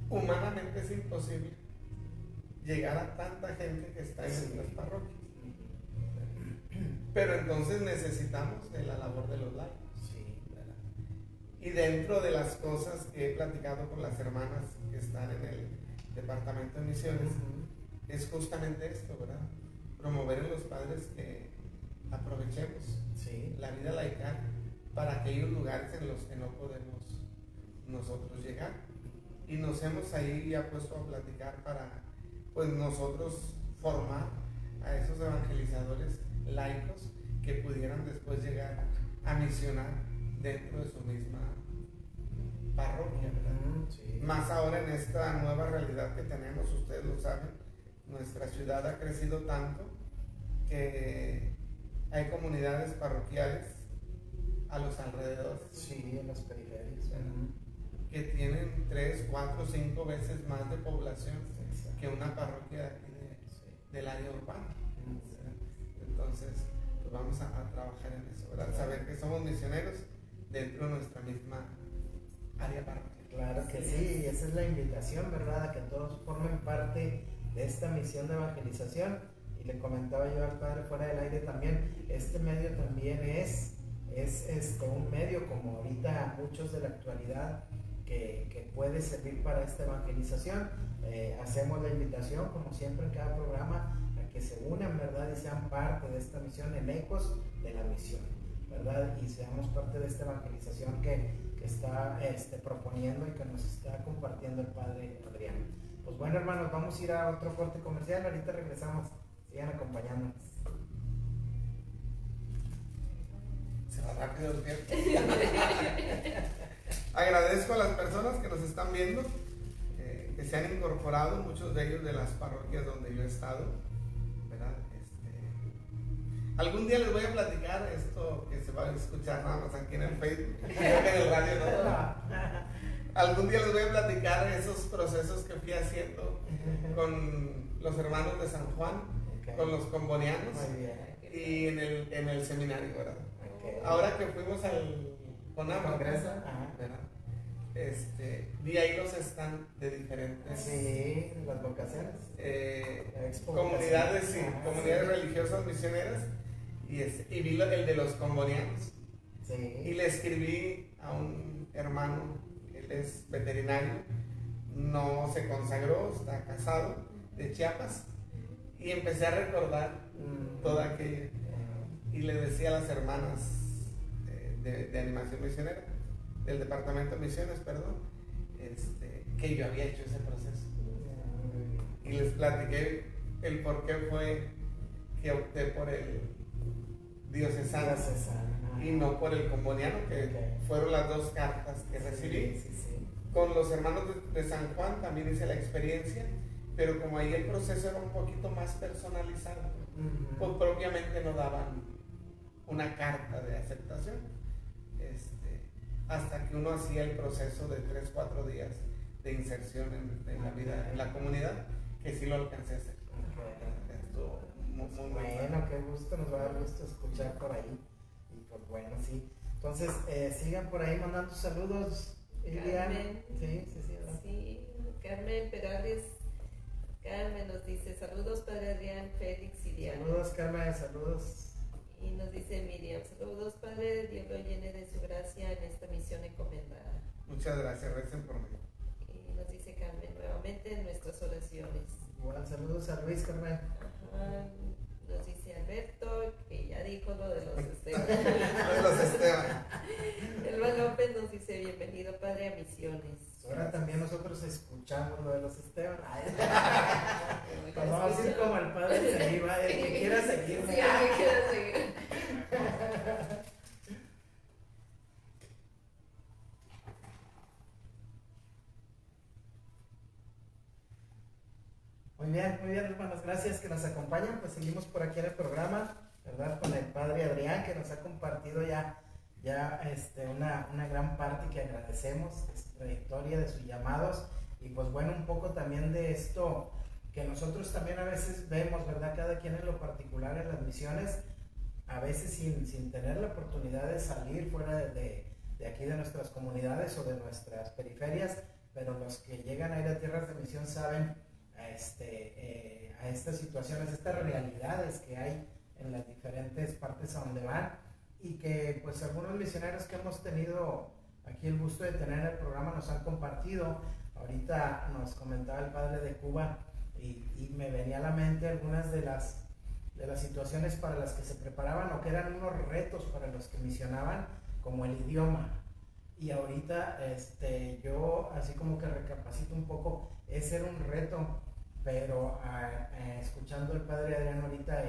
humanamente es imposible llegar a tanta gente que está en nuestras parroquias. Pero entonces necesitamos de la labor de los laicos. Y dentro de las cosas que he platicado con las hermanas que están en el departamento de misiones, es justamente esto, ¿verdad? Promover en los padres que aprovechemos la vida laical para aquellos lugares en los que no podemos nosotros llegar. Y nos hemos ahí ya puesto a platicar para, pues, nosotros formar a esos evangelizadores laicos que pudieran después llegar a misionar dentro de su misma parroquia, ¿verdad? Más ahora en esta nueva realidad que tenemos, ustedes lo saben, nuestra ciudad ha crecido tanto que hay comunidades parroquiales a los alrededores. Sí, en las periferias. Que tienen 3, 4, 5 veces más de población que una parroquia de aquí del área urbana. Entonces, pues vamos a trabajar en eso, ¿verdad? Saber que somos misioneros dentro de nuestra misma área parroquial. Claro que sí, esa es la invitación, ¿verdad? A que todos formen parte de esta misión de evangelización. Y le comentaba yo al padre fuera del aire también, este medio también es un medio, como ahorita muchos de la actualidad, que puede servir para esta evangelización. Hacemos la invitación, como siempre en cada programa, a que se unan, ¿verdad? Y sean parte de esta misión en Ecos de la Misión, ¿verdad? Y seamos parte de esta evangelización que está proponiendo y que nos está compartiendo el padre Adrián. Pues bueno, hermanos, vamos a ir a otro corte comercial, ahorita regresamos, sigan acompañándonos. Se va rápido el tiempo. Agradezco a las personas que nos están viendo, que se han incorporado, muchos de ellos de las parroquias donde yo he estado, ¿verdad? Algún día les voy a platicar esto que se va a escuchar nada más aquí en el Facebook, creo que en el radio no. Algún día les voy a platicar esos procesos que fui haciendo con los hermanos de San Juan, con los combonianos y en el seminario, ¿verdad? Ahora que fuimos al Congreso, ¿verdad? Vi ahí los stand de diferentes las vocaciones, comunidades, comunidades religiosas misioneras, y vi el de los combonianos. Y le escribí a un hermano, él es veterinario, no se consagró, está casado, de Chiapas, y empecé a recordar toda aquella, y le decía a las hermanas de animación misionera, del departamento de misiones, perdón, que yo había hecho ese proceso. Y les platiqué el por qué fue que opté por el diocesano y no por el comboniano, que fueron las dos cartas que recibí. Con los hermanos de San Juan también hice la experiencia, pero como ahí el proceso era un poquito más personalizado, pues propiamente no daban una carta de aceptación. Hasta que uno hacía el proceso de 3-4 días de inserción en la vida, en la comunidad, que sí lo alcancé a hacer. Esto muy bueno, qué gusto, nos va a dar gusto escuchar por ahí. Y pues bueno, sí. Entonces, sigan por ahí mandando saludos. Carmen. Sí. Carmen Perales. Carmen nos dice, saludos Padre Adrián, Félix y Diana. Saludos, Carmen, saludos. Y nos dice dice Miriam, saludos Padre, Dios lo llene de su gracia en esta misión encomendada. Muchas gracias, recen por mí. Y nos dice Carmen, nuevamente en nuestras oraciones. Igual, saludos a Luis, Carmen. Ajá. Nos dice Alberto, que ya dijo lo de los Esteban. Lo de los Esteban. Elba López nos dice, bienvenido Padre a Misiones. Ahora también nosotros escuchamos lo de los Esteban. Ya Pues vamos a ir como el padre se iba, el que quiera seguir. Sí, el que quiera seguir. Muy bien, hermanos, gracias que nos acompañan. Pues seguimos por aquí en el programa, ¿verdad? Con el padre Adrián, que nos ha compartido ya una gran parte que agradecemos de su trayectoria, de sus llamados, y pues bueno, un poco también de esto que nosotros también a veces vemos, ¿verdad? Cada quien en lo particular en las misiones, a veces sin tener la oportunidad de salir fuera de aquí de nuestras comunidades o de nuestras periferias, pero los que llegan a ir a tierras de misión saben a estas situaciones, estas realidades que hay en las diferentes partes a donde van, y que pues algunos misioneros que hemos tenido aquí el gusto de tener en el programa nos han compartido. Ahorita nos comentaba el padre de Cuba y me venía a la mente algunas de las situaciones para las que se preparaban o que eran unos retos para los que misionaban, como el idioma. Y ahorita yo así como que recapacito un poco, ese era un reto, pero escuchando al padre Adrián ahorita,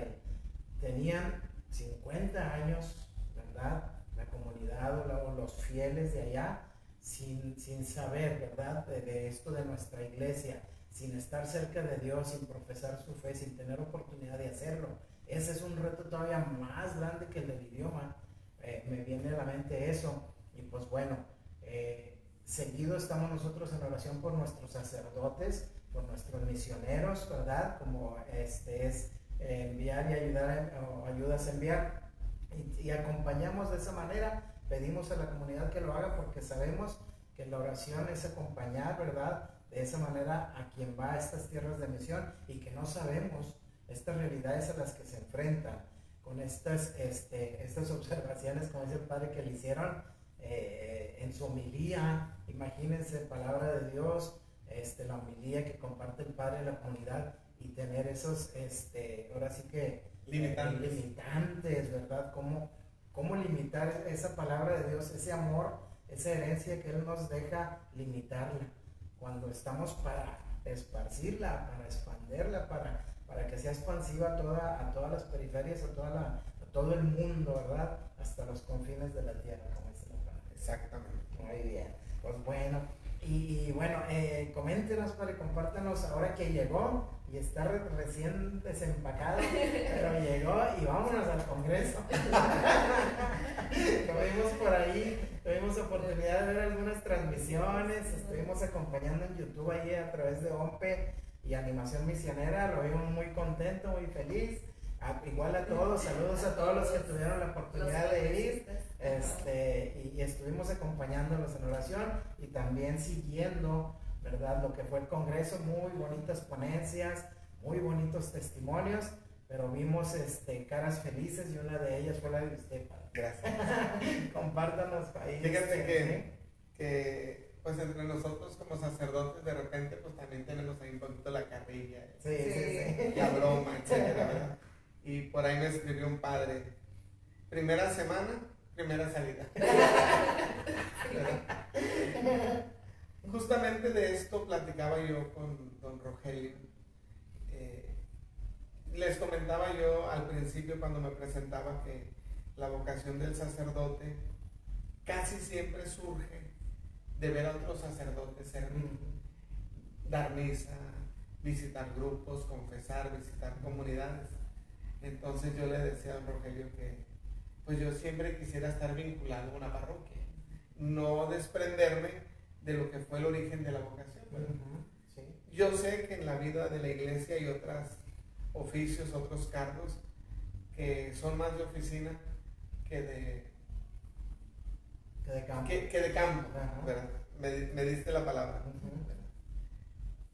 tenían 50 años, ¿verdad? La comunidad o los fieles de allá, sin saber, ¿verdad? De esto de nuestra iglesia, sin estar cerca de Dios, sin profesar su fe, sin tener oportunidad de hacerlo. Ese es un reto todavía más grande que el del idioma. Me viene a la mente eso. Y pues bueno, seguido estamos nosotros en oración por nuestros sacerdotes, por nuestros misioneros, ¿verdad? Como es enviar y ayudar, o ayudas a enviar, y acompañamos de esa manera. Pedimos a la comunidad que lo haga porque sabemos que la oración es acompañar, ¿verdad? De esa manera a quien va a estas tierras de misión, y que no sabemos estas realidades a las que se enfrentan, con estas observaciones, como dice el padre, que le hicieron en su homilía. Imagínense, palabra de Dios, la homilía que comparte el padre de la comunidad, y tener esos, ahora sí que limitantes, ¿verdad? ¿Cómo limitar esa palabra de Dios, ese amor, esa herencia que Él nos deja, limitarla? Cuando estamos para esparcirla, para expanderla, para que sea expansiva a todas las periferias, a todo el mundo, ¿verdad? Hasta los confines de la tierra, como dice la palabra. Exactamente. Muy bien, pues bueno. Y bueno, coméntenos, padre, compártanos ahora que llegó y está recién desempacado, pero llegó y vámonos al Congreso. Lo vimos por ahí, tuvimos oportunidad de ver algunas transmisiones, estuvimos acompañando en YouTube ahí a través de OMPE y Animación Misionera, lo vimos muy contento, muy feliz. Igual a todos, saludos a todos los que tuvieron la oportunidad de ir, y estuvimos acompañándolos en oración y también siguiendo, ¿verdad? Lo que fue el Congreso, muy bonitas ponencias, muy bonitos testimonios, pero vimos caras felices, y una de ellas fue la de usted, padre. Gracias. Compártanos ahí. Fíjate que pues entre nosotros como sacerdotes de repente pues también tenemos ahí un poquito la carrilla, Sí. la broma, etcétera, ¿verdad? Y por ahí me escribió un padre: primera semana, primera salida. Justamente de esto platicaba yo con don Rogelio. Les comentaba yo al principio, cuando me presentaba, que la vocación del sacerdote casi siempre surge de ver a otros sacerdotes servir, dar misa, visitar grupos, confesar, visitar comunidades. Entonces yo le decía a don Rogelio que pues yo siempre quisiera estar vinculado a una parroquia, no desprenderme de lo que fue el origen de la vocación. Sí. Yo sé que en la vida de la iglesia hay otros oficios, otros cargos que son más de oficina que de campo, ¿verdad? Me diste la palabra.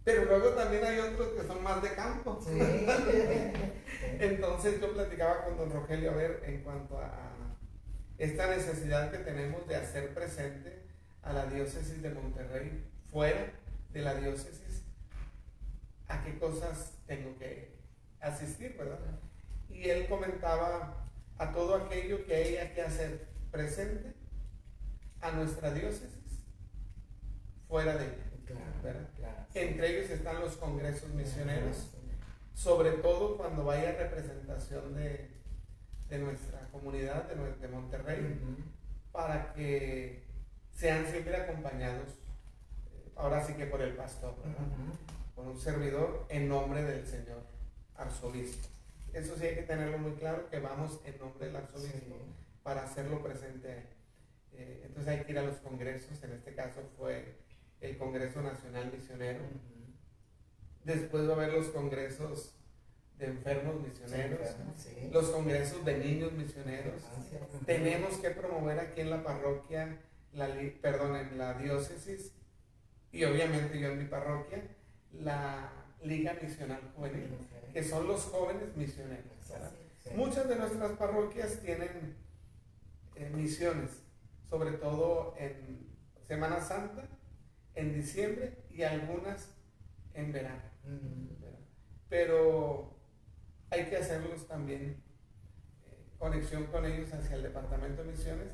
Pero luego también hay otros que son más de campo. Sí. Entonces yo platicaba con don Rogelio, a ver, en cuanto a esta necesidad que tenemos de hacer presente a la diócesis de Monterrey, fuera de la diócesis, a qué cosas tengo que asistir, ¿verdad? Y él comentaba a todo aquello que hay que hacer presente a nuestra diócesis, fuera de ella, ¿verdad? Entre ellos están los congresos misioneros, sobre todo cuando vaya representación de nuestra comunidad de Monterrey, para que sean siempre acompañados, ahora sí que por el pastor, ¿verdad? Por un servidor en nombre del señor arzobispo. Eso sí hay que tenerlo muy claro, que vamos en nombre del arzobispo para hacerlo presente a él. Entonces hay que ir a los congresos, en este caso fue el Congreso Nacional Misionero. Después va a haber los congresos de enfermos misioneros, los congresos de niños misioneros. Tenemos que promover aquí en la parroquia, en la diócesis, y obviamente yo en mi parroquia, la Liga Misional Juvenil, que son los jóvenes misioneros. Muchas de nuestras parroquias tienen misiones, sobre todo en Semana Santa, en diciembre y algunas en verano. Pero hay que hacerlos también, conexión con ellos hacia el Departamento de Misiones,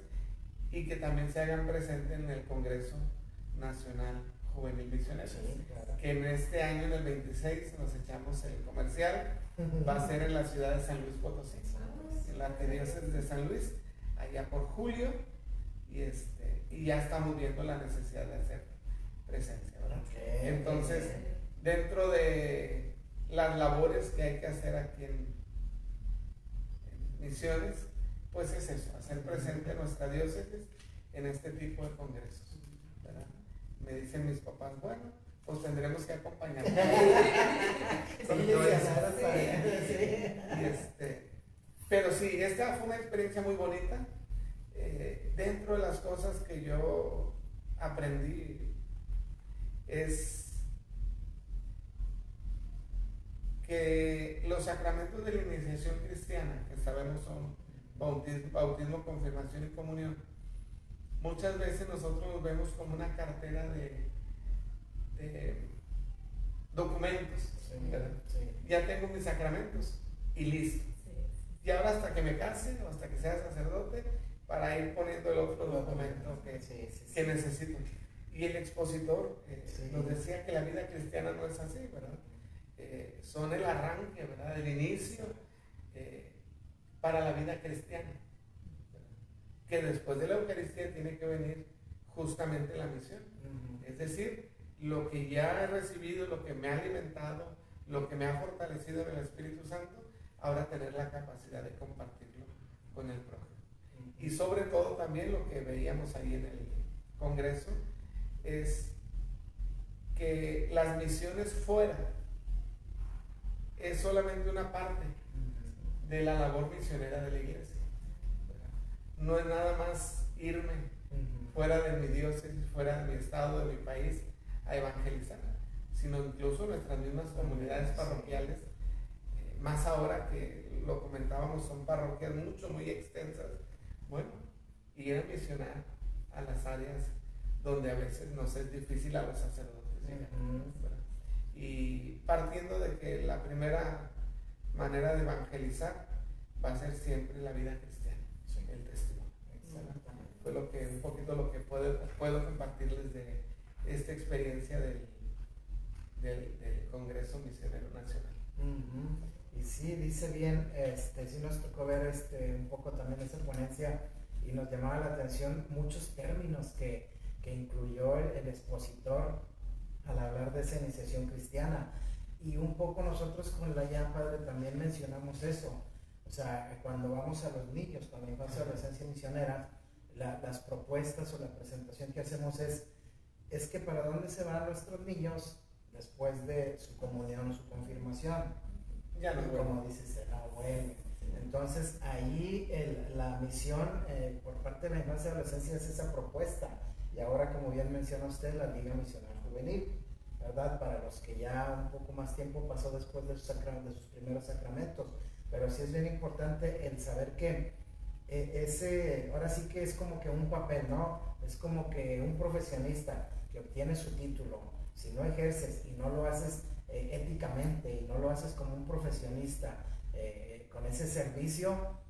y que también se hagan presentes en el Congreso Nacional Juvenil Misionero, que en este año, en el 26, nos echamos el comercial, va a ser en la ciudad de San Luis Potosí, en la arquidiócesis de San Luis, allá por julio, y ya estamos viendo la necesidad de hacer presencia, ¿verdad? Entonces, dentro de las labores que hay que hacer aquí en Misiones, pues es eso, hacer presente a nuestra diócesis en este tipo de congresos, ¿verdad? Me dicen mis papás, bueno, pues tendremos que acompañar. Pero sí, esta fue una experiencia muy bonita. Dentro de las cosas que yo aprendí es que los sacramentos de la iniciación cristiana, que sabemos son bautismo, confirmación y comunión, muchas veces nosotros los vemos como una cartera de documentos, ¿verdad? Ya tengo mis sacramentos y listo. Y ahora hasta que me case o hasta que sea sacerdote, para ir poniendo el otro documento que necesito. Y el expositor nos decía que la vida cristiana no es así, ¿verdad? Son el arranque, ¿verdad? El inicio para la vida cristiana, ¿verdad? Que después de la Eucaristía tiene que venir justamente la misión. Es decir, lo que ya he recibido, lo que me ha alimentado, lo que me ha fortalecido en el Espíritu Santo, ahora tener la capacidad de compartirlo con el prójimo. Y sobre todo también lo que veíamos ahí en el Congreso es que las misiones fuera es solamente una parte de la labor misionera de la iglesia. No es nada más irme fuera de mi diócesis, fuera de mi estado, de mi país, a evangelizar, sino incluso nuestras mismas comunidades parroquiales, más ahora que lo comentábamos, son parroquias muy extensas. Bueno, ir a misionar a las áreas donde a veces nos es difícil a los sacerdotes, ¿verdad? Y partiendo de que la primera manera de evangelizar va a ser siempre la vida cristiana, el testimonio. Fue un poquito lo que puedo compartirles de esta experiencia del Congreso Misionero Nacional. Y sí, dice bien, sí nos tocó ver un poco también esa ponencia, y nos llamaba la atención muchos términos que incluyó el expositor al hablar de esa iniciación cristiana. Y un poco nosotros con la Ya Padre también mencionamos eso. O sea, cuando vamos a los niños, con la infancia y adolescencia misionera, las propuestas o la presentación que hacemos es que para dónde se van nuestros niños después de su comunión o su confirmación. Ya no, como dices, el abuelo. Entonces ahí la misión por parte de la infancia y adolescencia es esa propuesta. Y ahora, como bien menciona usted, la Liga Misional Juvenil, ¿verdad? Para los que ya un poco más tiempo pasó después de sus primeros sacramentos. pero sí es bien importante el saber que ese, ahora sí que es como que un papel, ¿no? Es como que un profesionista que obtiene su título, si no ejerces y no lo haces éticamente y no lo haces como un profesionista con ese servicio,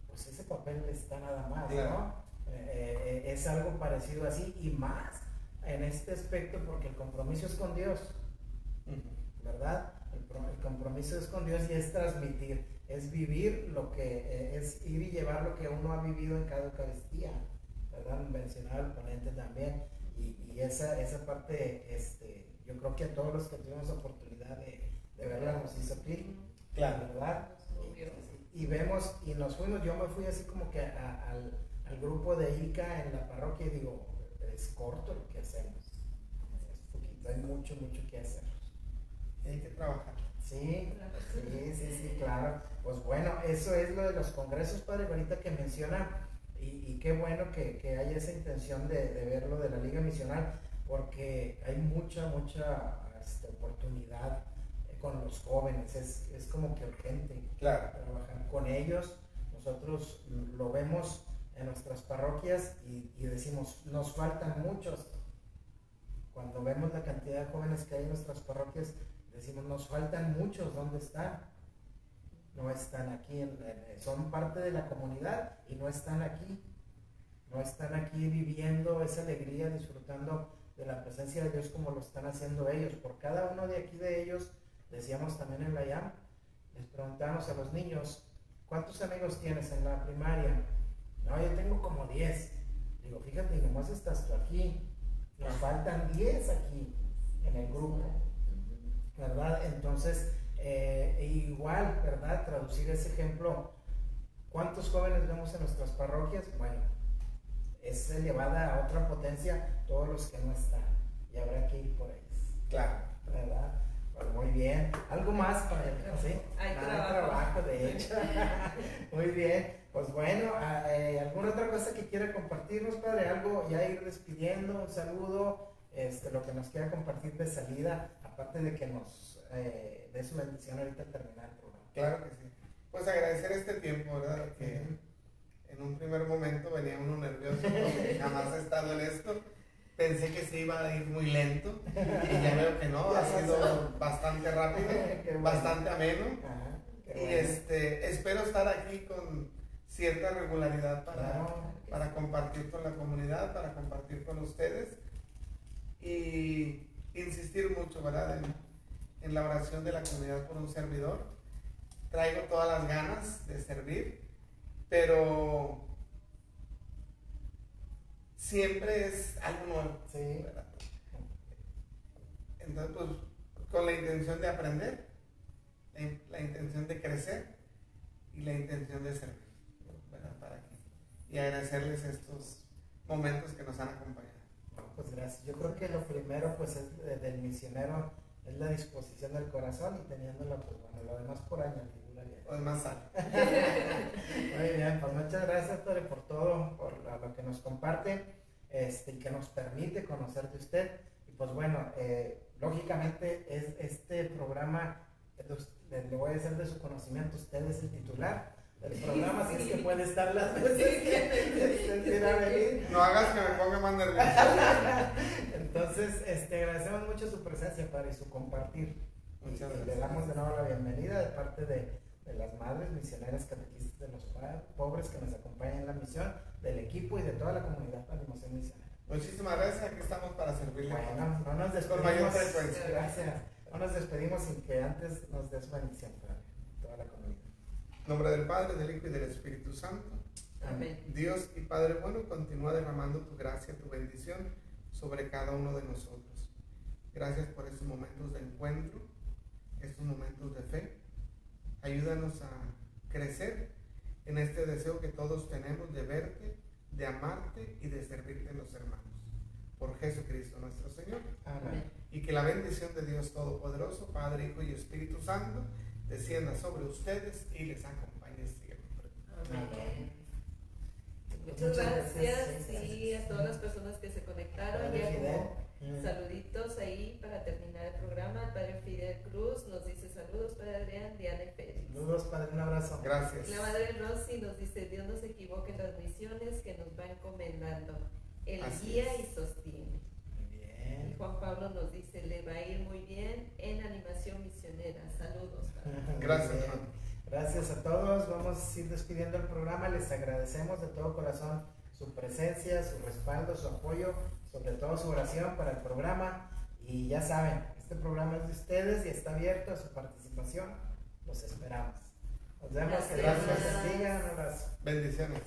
pues ese papel está nada más, ¿no? Es algo parecido así y más en este aspecto porque el compromiso es con Dios, ¿verdad? El compromiso es con Dios y es transmitir, es vivir lo que es ir y llevar lo que uno ha vivido en cada Eucaristía, ¿verdad? Mencionaba el ponente también y esa parte, yo creo que a todos los que tuvimos oportunidad de verla nos hizo clic, claro, ¿verdad? Y vemos, y nos fuimos, yo me fui así como que al grupo de ICA en la parroquia y digo, es corto lo que hacemos, es poquito, hay mucho que hacer. Hay que trabajar. Sí, claro. Pues bueno, eso es lo de los congresos, padre, ahorita que menciona, y qué bueno que haya esa intención de verlo de la Liga Misional, porque hay mucha oportunidad con los jóvenes, es como que urgente trabajar con ellos. Nosotros lo vemos en nuestras parroquias y decimos, nos faltan muchos. Cuando vemos la cantidad de jóvenes que hay en nuestras parroquias, decimos, nos faltan muchos, ¿dónde están? No están aquí, son parte de la comunidad y no están aquí viviendo esa alegría, disfrutando de la presencia de Dios como lo están haciendo ellos. Por cada uno de aquí de ellos, decíamos también en la IAM, les preguntamos a los niños, ¿cuántos amigos tienes en la primaria? No, yo tengo como 10. Digo, fíjate, nomás estás tú aquí, nos faltan 10 aquí en el grupo, ¿verdad? Entonces, igual, ¿verdad? Traducir ese ejemplo, ¿cuántos jóvenes vemos en nuestras parroquias? Bueno, es elevada a otra potencia todos los que no están, y habrá que ir por ellos. Claro. ¿Verdad? Pues muy bien. ¿Algo más para el ¿sí? Hay trabajo, de hecho. Muy bien. Pues bueno, ¿alguna otra cosa que quiera compartirnos, padre? Algo, ya ir despidiendo, un saludo, lo que nos quiera compartir de salida, aparte de que nos dé su bendición ahorita al terminar el programa. Claro que sí. Pues agradecer este tiempo, ¿verdad? Que en un primer momento venía uno nervioso, porque jamás he estado en esto. Pensé que se iba a ir muy lento y ya veo que no, ha sido bastante rápido, bastante ameno. Y espero estar aquí con cierta regularidad para compartir con la comunidad, para compartir con ustedes y insistir mucho, ¿verdad? En la oración de la comunidad por un servidor. Traigo todas las ganas de servir, pero siempre es algo nuevo, sí, ¿verdad? Entonces, pues, con la intención de aprender, la intención de crecer y la intención de servir, ¿verdad? Y agradecerles estos momentos que nos han acompañado. Pues gracias. Yo creo que lo primero, pues, es del misionero, es la disposición del corazón y teniéndola, pues, bueno, lo demás por añadidura. Lo demás sale. Muy bien, pues muchas gracias, padre, por todo, por lo que nos comparte, y que nos permite conocer de usted. Y pues bueno, lógicamente este programa, le voy a decir de su conocimiento, usted es el titular del programa, así es que puede estar las veces que no hagas que me ponga más nervioso. Entonces, agradecemos mucho su presencia, padre, y su compartir. Muchas gracias. Le damos de nuevo la bienvenida de parte de las madres misioneras catequistas de los pobres que nos acompañan en la misión, del equipo y de toda la comunidad de animación misionera. Muchísimas gracias, aquí estamos para servirle. Bueno, no nos despedimos. Con mayor frecuencia. Gracias. No nos despedimos sin que antes nos des bendición para toda la comunidad. En nombre del Padre, del Hijo y del Espíritu Santo. Amén. Dios y Padre bueno, continúa derramando tu gracia, tu bendición sobre cada uno de nosotros. Gracias por estos momentos de encuentro, estos momentos de fe. Ayúdanos a crecer en este deseo que todos tenemos de verte, de amarte y de servirte en los hermanos. Por Jesucristo nuestro Señor. Amén. Y que la bendición de Dios Todopoderoso, Padre, Hijo y Espíritu Santo, descienda sobre ustedes y les acompañe siempre. Amén. Muchas gracias y a todas las personas que se conectaron. Ya como saluditos ahí para terminar el programa. El Padre Fidel Cruz nos dice saludos, Padre Adrián, Diana y Félix. Saludos, Padre, un abrazo. Gracias. La Madre Rosy nos dice, Dios no se equivoca en las misiones que nos va encomendando. Él Así guía es. y sostiene. Muy Y bien. Juan Pablo nos dice, le va a ir muy bien en animación misionera. Saludos, Padre. Gracias, Muy bien. Juan. Gracias a todos. Vamos a ir despidiendo el programa. Les agradecemos de todo corazón su presencia, su respaldo, su apoyo, sobre todo su oración para el programa. Y ya saben, este programa es de ustedes y está abierto a su participación. Los esperamos. Nos vemos. Que Dios los Gracias. bendiga. Un abrazo. Bendiciones.